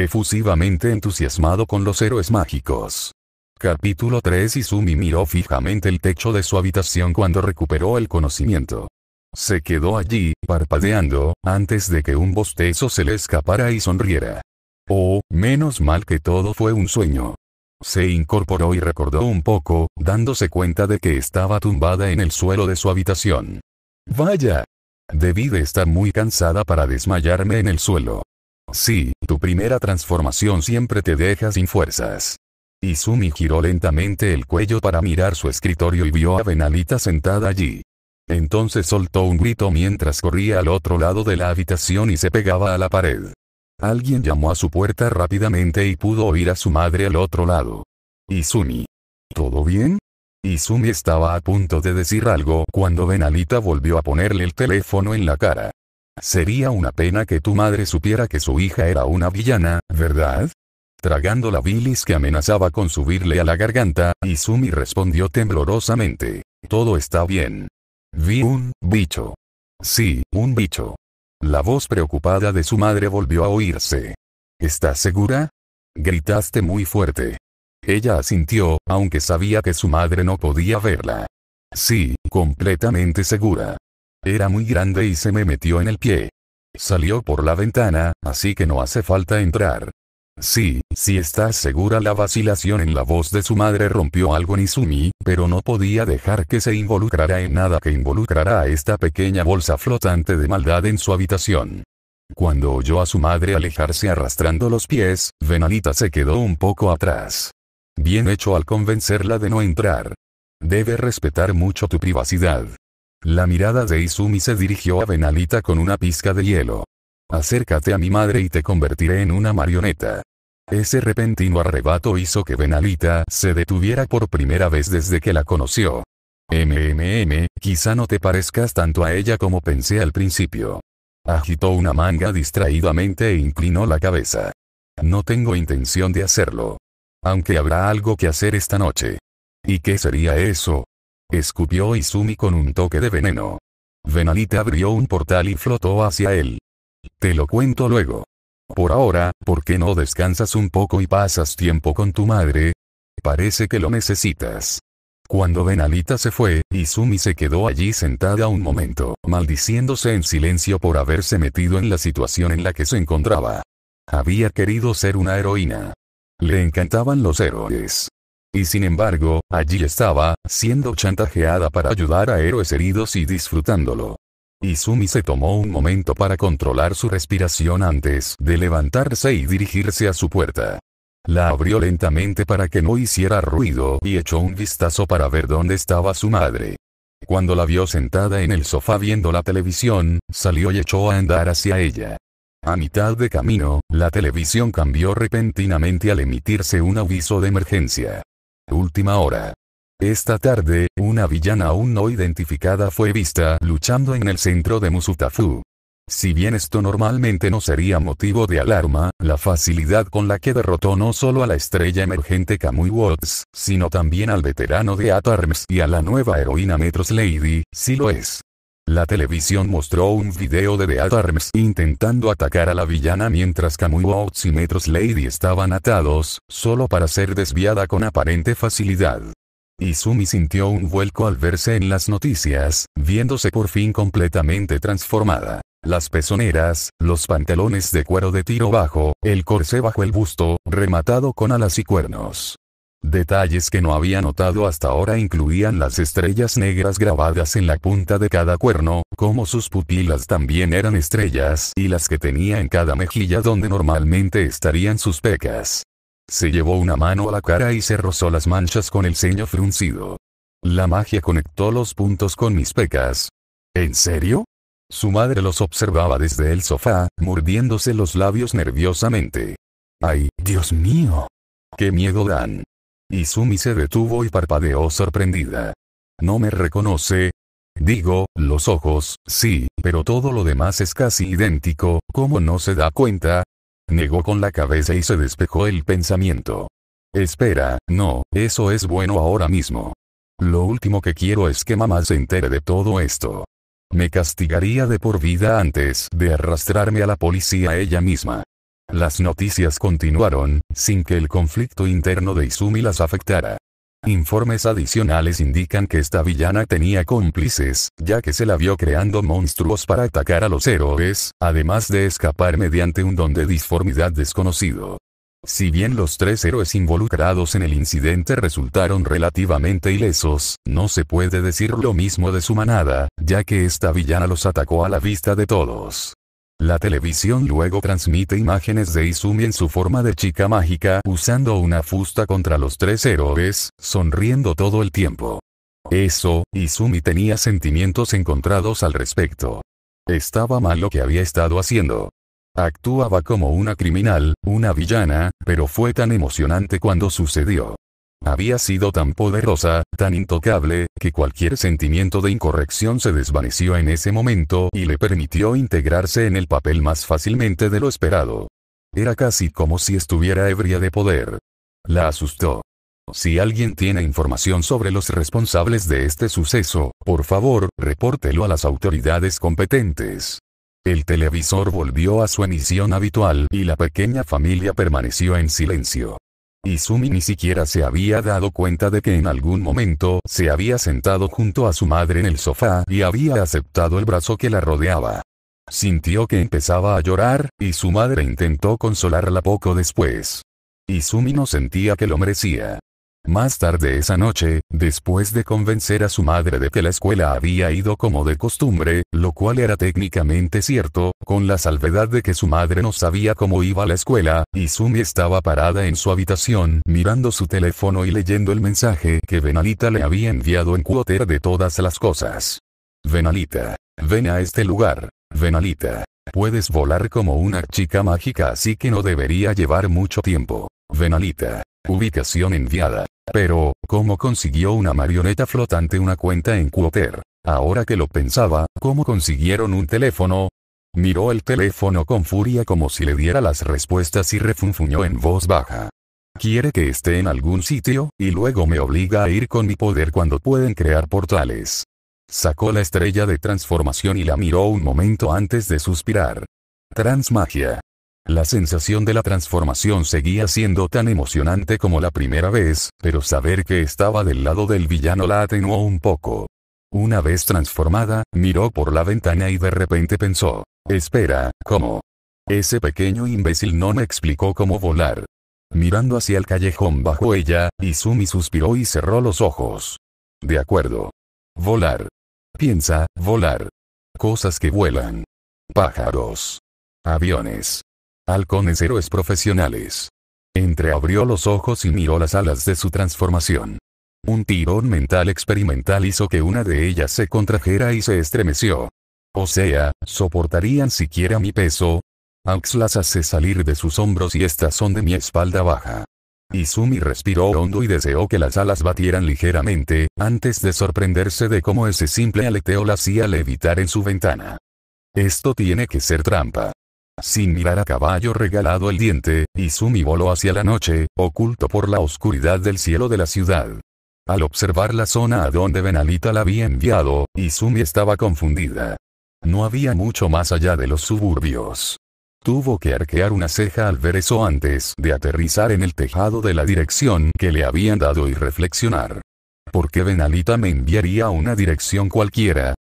efusivamente entusiasmado con los héroes mágicos. Capítulo 3. Izumi miró fijamente el techo de su habitación cuando recuperó el conocimiento. Se quedó allí, parpadeando, antes de que un bostezo se le escapara y sonriera. Oh, menos mal que todo fue un sueño. Se incorporó y recordó un poco, dándose cuenta de que estaba tumbada en el suelo de su habitación. Vaya. Debí de estar muy cansada para desmayarme en el suelo. Sí, tu primera transformación siempre te deja sin fuerzas. Izumi giró lentamente el cuello para mirar su escritorio y vio a Benalita sentada allí. Entonces soltó un grito mientras corría al otro lado de la habitación y se pegaba a la pared. Alguien llamó a su puerta rápidamente y pudo oír a su madre al otro lado. Izumi. ¿Todo bien? Izumi estaba a punto de decir algo cuando Benalita volvió a ponerle el teléfono en la cara. Sería una pena que tu madre supiera que su hija era una villana, ¿verdad? Tragando la bilis que amenazaba con subirle a la garganta, Izumi respondió temblorosamente. Todo está bien. Vi un bicho. Sí, un bicho. La voz preocupada de su madre volvió a oírse. ¿Estás segura? Gritaste muy fuerte. Ella asintió, aunque sabía que su madre no podía verla. Sí, completamente segura. Era muy grande y se me metió en el pie. Salió por la ventana, así que no hace falta entrar. Sí, si estás segura. La vacilación en la voz de su madre rompió algo en Izumi, pero no podía dejar que se involucrara en nada que involucrara a esta pequeña bolsa flotante de maldad en su habitación. Cuando oyó a su madre alejarse arrastrando los pies, Benalita se quedó un poco atrás. Bien hecho al convencerla de no entrar. Debe respetar mucho tu privacidad. La mirada de Izumi se dirigió a Benalita con una pizca de hielo. Acércate a mi madre y te convertiré en una marioneta. Ese repentino arrebato hizo que Benalita se detuviera por primera vez desde que la conoció. Quizá no te parezcas tanto a ella como pensé al principio. Agitó una manga distraídamente e inclinó la cabeza. No tengo intención de hacerlo. Aunque habrá algo que hacer esta noche. ¿Y qué sería eso? Escupió Izumi con un toque de veneno. Benalita abrió un portal y flotó hacia él. Te lo cuento luego. Por ahora, ¿por qué no descansas un poco y pasas tiempo con tu madre? Parece que lo necesitas. Cuando Benalita se fue, Izumi se quedó allí sentada un momento, maldiciéndose en silencio por haberse metido en la situación en la que se encontraba. Había querido ser una heroína. Le encantaban los héroes. Y sin embargo, allí estaba, siendo chantajeada para ayudar a héroes heridos y disfrutándolo. Izumi se tomó un momento para controlar su respiración antes de levantarse y dirigirse a su puerta. La abrió lentamente para que no hiciera ruido y echó un vistazo para ver dónde estaba su madre. Cuando la vio sentada en el sofá viendo la televisión, salió y echó a andar hacia ella. A mitad de camino, la televisión cambió repentinamente al emitirse un aviso de emergencia. Última hora. Esta tarde, una villana aún no identificada fue vista luchando en el centro de Musutafu. Si bien esto normalmente no sería motivo de alarma, la facilidad con la que derrotó no solo a la estrella emergente Kamui Watts, sino también al veterano de ATARMS y a la nueva heroína Metros Lady, sí lo es. La televisión mostró un video de The ATARMS intentando atacar a la villana mientras Kamui Watts y Metros Lady estaban atados, solo para ser desviada con aparente facilidad. Izumi sintió un vuelco al verse en las noticias, viéndose por fin completamente transformada. Las pezoneras, los pantalones de cuero de tiro bajo, el corsé bajo el busto, rematado con alas y cuernos. Detalles que no había notado hasta ahora incluían las estrellas negras grabadas en la punta de cada cuerno, como sus pupilas también eran estrellas y las que tenía en cada mejilla donde normalmente estarían sus pecas. Se llevó una mano a la cara y se rozó las manchas con el ceño fruncido. La magia conectó los puntos con mis pecas. ¿En serio? Su madre los observaba desde el sofá, mordiéndose los labios nerviosamente. ¡Ay, Dios mío! ¡Qué miedo dan! Izumi se detuvo y parpadeó sorprendida. ¿No me reconoce? Digo, los ojos, sí, pero todo lo demás es casi idéntico, ¿cómo no se da cuenta? Negó con la cabeza y se despejó el pensamiento. Espera, no, eso es bueno ahora mismo. Lo último que quiero es que mamá se entere de todo esto. Me castigaría de por vida antes de arrastrarme a la policía ella misma. Las noticias continuaron, sin que el conflicto interno de Izumi las afectara. Informes adicionales indican que esta villana tenía cómplices, ya que se la vio creando monstruos para atacar a los héroes, además de escapar mediante un don de disformidad desconocido. Si bien los 3 héroes involucrados en el incidente resultaron relativamente ilesos, no se puede decir lo mismo de su manada, ya que esta villana los atacó a la vista de todos. La televisión luego transmite imágenes de Izumi en su forma de chica mágica usando una fusta contra los 3 héroes, sonriendo todo el tiempo. Izumi tenía sentimientos encontrados al respecto. Estaba mal lo que había estado haciendo. Actuaba como una criminal, una villana, pero fue tan emocionante cuando sucedió. Había sido tan poderosa, tan intocable, que cualquier sentimiento de incorrección se desvaneció en ese momento y le permitió integrarse en el papel más fácilmente de lo esperado. Era casi como si estuviera ebria de poder. La asustó. Si alguien tiene información sobre los responsables de este suceso, por favor, repórtelo a las autoridades competentes. El televisor volvió a su emisión habitual y la pequeña familia permaneció en silencio. Izumi ni siquiera se había dado cuenta de que en algún momento se había sentado junto a su madre en el sofá y había aceptado el brazo que la rodeaba. Sintió que empezaba a llorar, y su madre intentó consolarla poco después. Izumi no sentía que lo merecía. Más tarde esa noche, después de convencer a su madre de que la escuela había ido como de costumbre, lo cual era técnicamente cierto, con la salvedad de que su madre no sabía cómo iba a la escuela, Izumi estaba parada en su habitación mirando su teléfono y leyendo el mensaje que Benalita le había enviado en Twitter de todas las cosas. Benalita, ven a este lugar. Benalita, puedes volar como una chica mágica, así que no debería llevar mucho tiempo. Benalita, ubicación enviada. Pero, ¿cómo consiguió una marioneta flotante una cuenta en Twitter? Ahora que lo pensaba, ¿cómo consiguieron un teléfono? Miró el teléfono con furia como si le diera las respuestas y refunfuñó en voz baja. Quiere que esté en algún sitio, y luego me obliga a ir con mi poder cuando pueden crear portales. Sacó la estrella de transformación y la miró un momento antes de suspirar. Transmagia. La sensación de la transformación seguía siendo tan emocionante como la primera vez, pero saber que estaba del lado del villano la atenuó un poco. Una vez transformada, miró por la ventana y de repente pensó, espera, ¿cómo? Ese pequeño imbécil no me explicó cómo volar. Mirando hacia el callejón bajo ella, Izumi suspiró y cerró los ojos. De acuerdo. Volar. Piensa, volar. Cosas que vuelan. Pájaros. Aviones. Halcones, héroes profesionales. Entreabrió los ojos y miró las alas de su transformación. Un tirón mental experimental hizo que una de ellas se contrajera y se estremeció. O sea, ¿soportarían siquiera mi peso? Aux las hace salir de sus hombros y estas son de mi espalda baja. Izumi respiró hondo y deseó que las alas batieran ligeramente, antes de sorprenderse de cómo ese simple aleteo la hacía levitar en su ventana. Esto tiene que ser trampa. Sin mirar a caballo regalado el diente, Izumi voló hacia la noche, oculto por la oscuridad del cielo de la ciudad. Al observar la zona a donde Benalita la había enviado, Izumi estaba confundida. No había mucho más allá de los suburbios. Tuvo que arquear una ceja al ver eso antes de aterrizar en el tejado de la dirección que le habían dado y reflexionar. ¿Por qué Benalita me enviaría a una dirección cualquiera?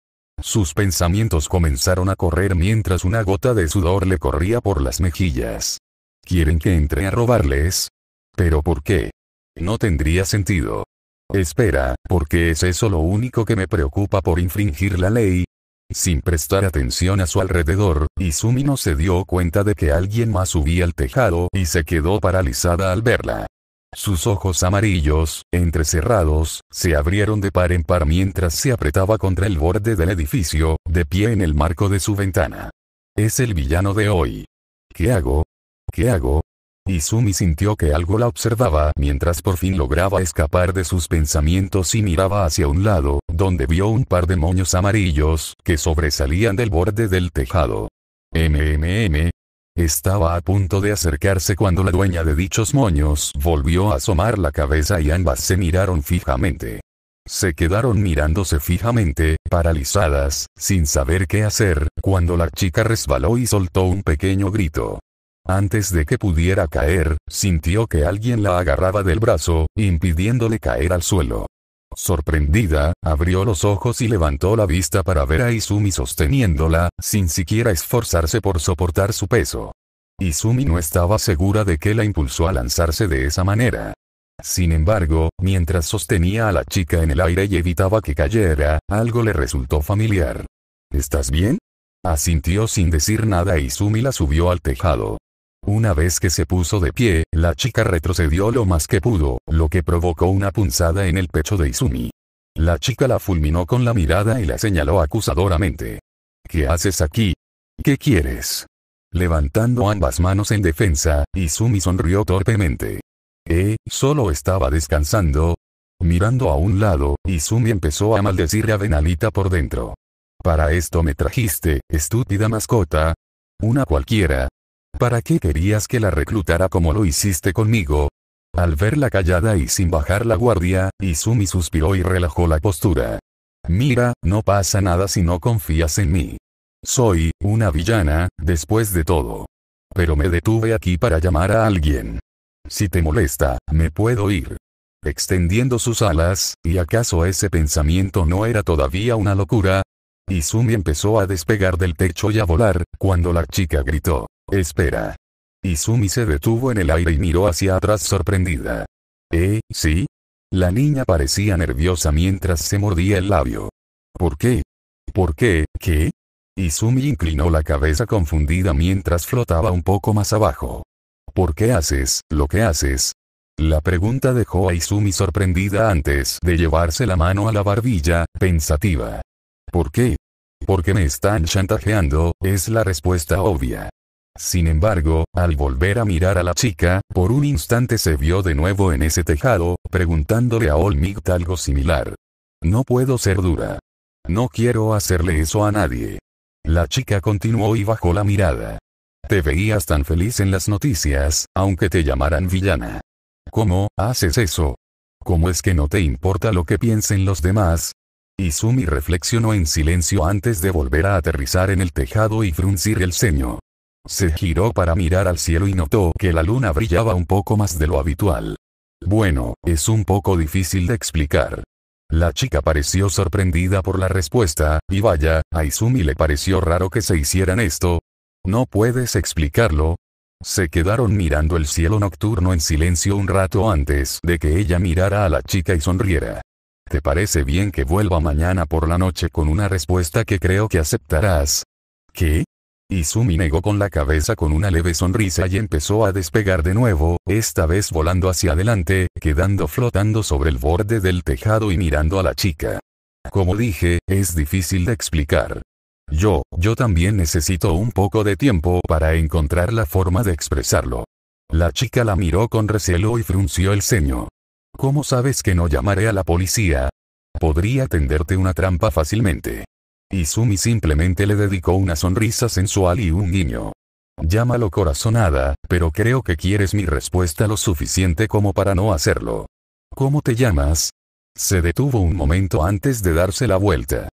Sus pensamientos comenzaron a correr mientras una gota de sudor le corría por las mejillas. ¿Quieren que entre a robarles? ¿Pero por qué? No tendría sentido. Espera, ¿por qué es eso lo único que me preocupa por infringir la ley? Sin prestar atención a su alrededor, Izumi no se dio cuenta de que alguien más subía al tejado y se quedó paralizada al verla. Sus ojos amarillos, entrecerrados, se abrieron de par en par mientras se apretaba contra el borde del edificio, de pie en el marco de su ventana. Es el villano de hoy. ¿Qué hago? ¿Qué hago? Izumi sintió que algo la observaba mientras por fin lograba escapar de sus pensamientos y miraba hacia un lado, donde vio un par de moños amarillos que sobresalían del borde del tejado. Estaba a punto de acercarse cuando la dueña de dichos moños volvió a asomar la cabeza y ambas se miraron fijamente. Se quedaron mirándose fijamente, paralizadas, sin saber qué hacer, cuando la chica resbaló y soltó un pequeño grito. Antes de que pudiera caer, sintió que alguien la agarraba del brazo, impidiéndole caer al suelo. Sorprendida, abrió los ojos y levantó la vista para ver a Izumi sosteniéndola, sin siquiera esforzarse por soportar su peso. Izumi no estaba segura de qué la impulsó a lanzarse de esa manera. Sin embargo, mientras sostenía a la chica en el aire y evitaba que cayera, algo le resultó familiar. ¿Estás bien? Asintió sin decir nada e Izumi la subió al tejado. Una vez que se puso de pie, la chica retrocedió lo más que pudo, lo que provocó una punzada en el pecho de Izumi. La chica la fulminó con la mirada y la señaló acusadoramente. ¿Qué haces aquí? ¿Qué quieres? Levantando ambas manos en defensa, Izumi sonrió torpemente. Solo estaba descansando. Mirando a un lado, Izumi empezó a maldecirle a Benalita por dentro. ¿Para esto me trajiste, estúpida mascota? Una cualquiera. ¿Para qué querías que la reclutara como lo hiciste conmigo? Al verla callada y sin bajar la guardia, Izumi suspiró y relajó la postura. Mira, no pasa nada si no confías en mí. Soy una villana, después de todo. Pero me detuve aquí para llamar a alguien. Si te molesta, me puedo ir. Extendiendo sus alas, ¿y acaso ese pensamiento no era todavía una locura? Izumi empezó a despegar del techo y a volar, cuando la chica gritó. Espera. Izumi se detuvo en el aire y miró hacia atrás sorprendida. ¿Sí? La niña parecía nerviosa mientras se mordía el labio. ¿Por qué? ¿Por qué? ¿Qué? Izumi inclinó la cabeza confundida mientras flotaba un poco más abajo. ¿Por qué haces lo que haces? La pregunta dejó a Izumi sorprendida antes de llevarse la mano a la barbilla, pensativa. ¿Por qué? Porque me están chantajeando, es la respuesta obvia. Sin embargo, al volver a mirar a la chica, por un instante se vio de nuevo en ese tejado, preguntándole a Olmigt algo similar. No puedo ser dura. No quiero hacerle eso a nadie. La chica continuó y bajó la mirada. Te veías tan feliz en las noticias, aunque te llamaran villana. ¿Cómo haces eso? ¿Cómo es que no te importa lo que piensen los demás? Izumi reflexionó en silencio antes de volver a aterrizar en el tejado y fruncir el ceño. Se giró para mirar al cielo y notó que la luna brillaba un poco más de lo habitual. Bueno, es un poco difícil de explicar. La chica pareció sorprendida por la respuesta, y vaya, a Izumi le pareció raro que se hicieran esto. ¿No puedes explicarlo? Se quedaron mirando el cielo nocturno en silencio un rato antes de que ella mirara a la chica y sonriera. ¿Te parece bien que vuelva mañana por la noche con una respuesta que creo que aceptarás? ¿Qué? Izumi negó con la cabeza con una leve sonrisa y empezó a despegar de nuevo, esta vez volando hacia adelante, quedando flotando sobre el borde del tejado y mirando a la chica. Como dije, es difícil de explicar. Yo también necesito un poco de tiempo para encontrar la forma de expresarlo. La chica la miró con recelo y frunció el ceño. ¿Cómo sabes que no llamaré a la policía? Podría tenderte una trampa fácilmente. Izumi simplemente le dedicó una sonrisa sensual y un guiño. Llámalo corazonada, pero creo que quieres mi respuesta lo suficiente como para no hacerlo. ¿Cómo te llamas? Se detuvo un momento antes de darse la vuelta.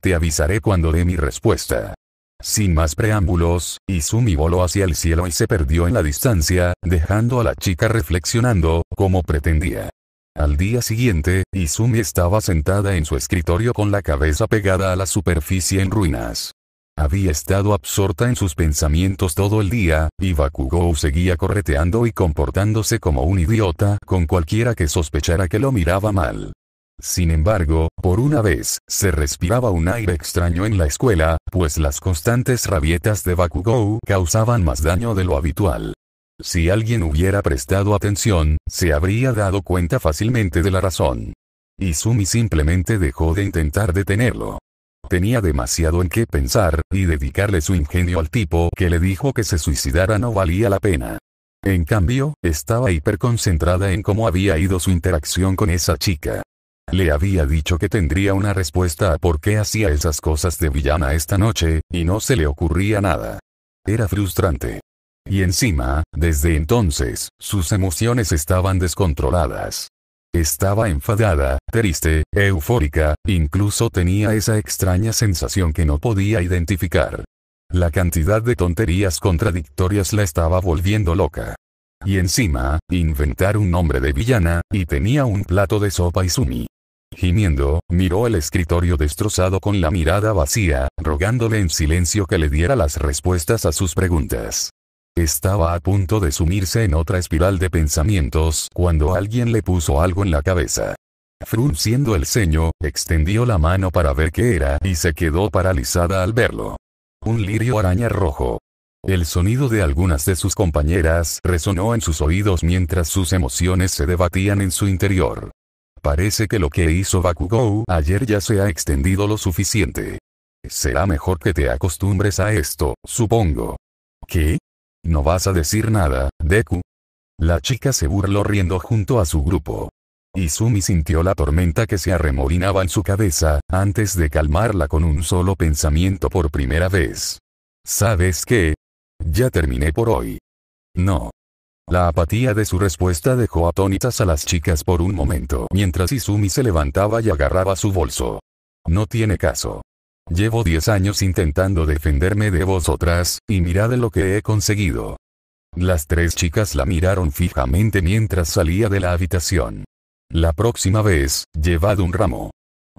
Te avisaré cuando dé mi respuesta. Sin más preámbulos, Izumi voló hacia el cielo y se perdió en la distancia, dejando a la chica reflexionando, como pretendía. Al día siguiente, Izumi estaba sentada en su escritorio con la cabeza pegada a la superficie en ruinas. Había estado absorta en sus pensamientos todo el día, y Bakugou seguía correteando y comportándose como un idiota con cualquiera que sospechara que lo miraba mal. Sin embargo, por una vez, se respiraba un aire extraño en la escuela, pues las constantes rabietas de Bakugou causaban más daño de lo habitual. Si alguien hubiera prestado atención, se habría dado cuenta fácilmente de la razón. Izumi simplemente dejó de intentar detenerlo. Tenía demasiado en qué pensar, y dedicarle su ingenio al tipo que le dijo que se suicidara no valía la pena. En cambio, estaba hiperconcentrada en cómo había ido su interacción con esa chica. Le había dicho que tendría una respuesta a por qué hacía esas cosas de villana esta noche, y no se le ocurría nada. Era frustrante. Y encima, desde entonces, sus emociones estaban descontroladas. Estaba enfadada, triste, eufórica, incluso tenía esa extraña sensación que no podía identificar. La cantidad de tonterías contradictorias la estaba volviendo loca. Y encima, inventar un nombre de villana, y tenía un plato de sopa Izumi. Gimiendo, miró el escritorio destrozado con la mirada vacía, rogándole en silencio que le diera las respuestas a sus preguntas. Estaba a punto de sumirse en otra espiral de pensamientos cuando alguien le puso algo en la cabeza. Frunciendo el ceño, extendió la mano para ver qué era y se quedó paralizada al verlo. Un lirio araña rojo. El sonido de algunas de sus compañeras resonó en sus oídos mientras sus emociones se debatían en su interior. Parece que lo que hizo Bakugou ayer ya se ha extendido lo suficiente. Será mejor que te acostumbres a esto, supongo. ¿Qué? ¿No vas a decir nada, Deku? La chica se burló riendo junto a su grupo. Izumi sintió la tormenta que se arremolinaba en su cabeza, antes de calmarla con un solo pensamiento por primera vez. ¿Sabes qué? Ya terminé por hoy. No. La apatía de su respuesta dejó atónitas a las chicas por un momento mientras Izumi se levantaba y agarraba su bolso. No tiene caso. Llevo 10 años intentando defenderme de vosotras, y mirad lo que he conseguido. Las tres chicas la miraron fijamente mientras salía de la habitación. La próxima vez, llevad un ramo.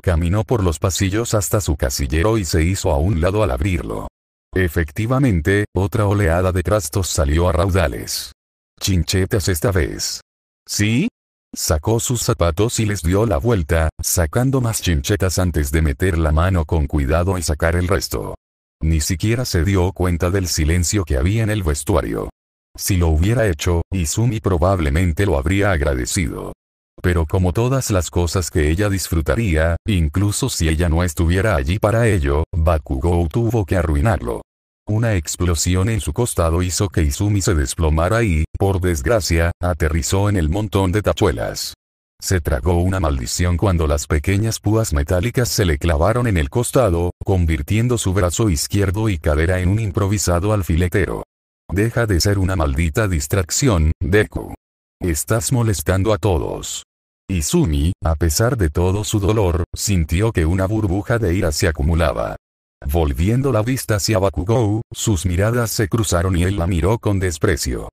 Caminó por los pasillos hasta su casillero y se hizo a un lado al abrirlo. Efectivamente, otra oleada de trastos salió a raudales. Chinchetas esta vez. ¿Sí? Sacó sus zapatos y les dio la vuelta, sacando más chinchetas antes de meter la mano con cuidado y sacar el resto. Ni siquiera se dio cuenta del silencio que había en el vestuario. Si lo hubiera hecho, Izumi probablemente lo habría agradecido. Pero como todas las cosas que ella disfrutaría, incluso si ella no estuviera allí para ello, Bakugou tuvo que arruinarlo. Una explosión en su costado hizo que Izumi se desplomara y, por desgracia, aterrizó en el montón de tachuelas. Se tragó una maldición cuando las pequeñas púas metálicas se le clavaron en el costado, convirtiendo su brazo izquierdo y cadera en un improvisado alfiletero. Deja de ser una maldita distracción, Deku. Estás molestando a todos. Izumi, a pesar de todo su dolor, sintió que una burbuja de ira se acumulaba. Volviendo la vista hacia Bakugou, sus miradas se cruzaron y él la miró con desprecio.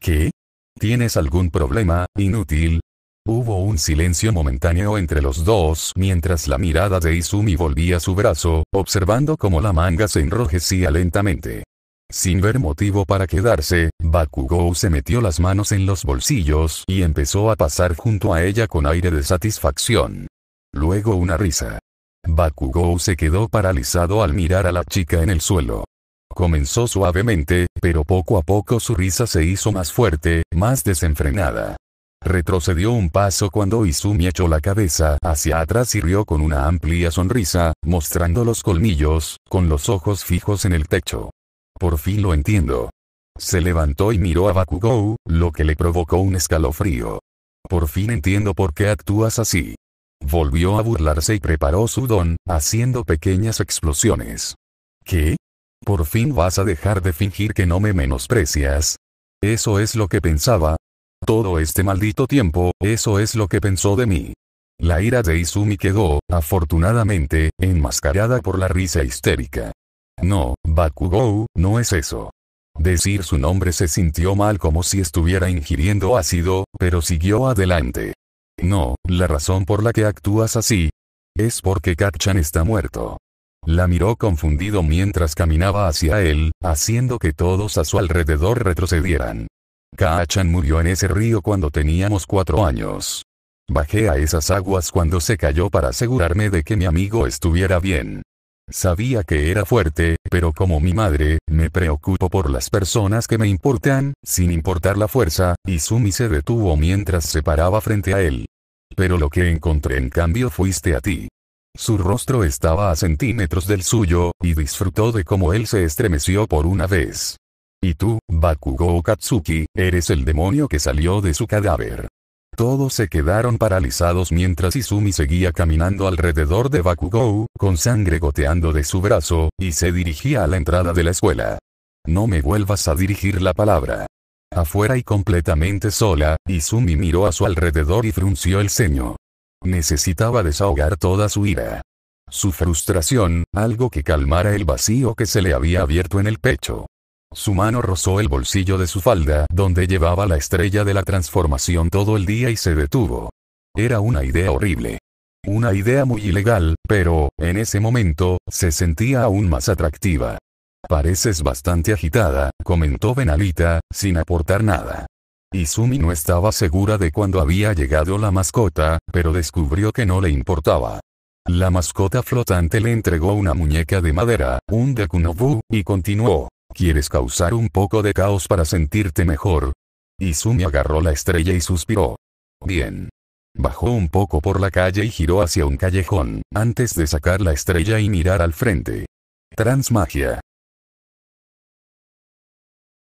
¿Qué? ¿Tienes algún problema, inútil? Hubo un silencio momentáneo entre los dos mientras la mirada de Izumi volvía a su brazo, observando cómo la manga se enrojecía lentamente. Sin ver motivo para quedarse, Bakugou se metió las manos en los bolsillos y empezó a pasar junto a ella con aire de satisfacción. Luego una risa. Bakugou se quedó paralizado al mirar a la chica en el suelo. Comenzó suavemente, pero poco a poco su risa se hizo más fuerte, más desenfrenada. Retrocedió un paso cuando Izumi echó la cabeza hacia atrás y rió con una amplia sonrisa, mostrando los colmillos, con los ojos fijos en el techo. Por fin lo entiendo. Se levantó y miró a Bakugou, lo que le provocó un escalofrío. Por fin entiendo por qué actúas así. Volvió a burlarse y preparó su don, haciendo pequeñas explosiones. ¿Qué? ¿Por fin vas a dejar de fingir que no me menosprecias? Eso es lo que pensaba. Todo este maldito tiempo, eso es lo que pensó de mí. La ira de Izumi quedó, afortunadamente, enmascarada por la risa histérica. No, Bakugou, no es eso. Decir su nombre se sintió mal como si estuviera ingiriendo ácido, pero siguió adelante. No, la razón por la que actúas así es porque Kacchan está muerto. La miró confundido mientras caminaba hacia él, haciendo que todos a su alrededor retrocedieran. Kacchan murió en ese río cuando teníamos 4 años. Bajé a esas aguas cuando se cayó para asegurarme de que mi amigo estuviera bien. Sabía que era fuerte, pero como mi madre, me preocupo por las personas que me importan, sin importar la fuerza. Izumi se detuvo mientras se paraba frente a él. Pero lo que encontré en cambio fuiste a ti. Su rostro estaba a centímetros del suyo, y disfrutó de cómo él se estremeció por una vez. Y tú, Bakugou Katsuki, eres el demonio que salió de su cadáver. Todos se quedaron paralizados mientras Izumi seguía caminando alrededor de Bakugou, con sangre goteando de su brazo, y se dirigía a la entrada de la escuela. No me vuelvas a dirigir la palabra. Afuera y completamente sola, Izumi miró a su alrededor y frunció el ceño. Necesitaba desahogar toda su ira. Su frustración, algo que calmara el vacío que se le había abierto en el pecho. Su mano rozó el bolsillo de su falda donde llevaba la estrella de la transformación todo el día y se detuvo. Era una idea horrible. Una idea muy ilegal, pero, en ese momento, se sentía aún más atractiva. Pareces bastante agitada, comentó Benalita, sin aportar nada. Izumi no estaba segura de cuándo había llegado la mascota, pero descubrió que no le importaba. La mascota flotante le entregó una muñeca de madera, un Dekunobu, y continuó. ¿Quieres causar un poco de caos para sentirte mejor? Izumi agarró la estrella y suspiró. Bien. Bajó un poco por la calle y giró hacia un callejón, antes de sacar la estrella y mirar al frente. Transmagia.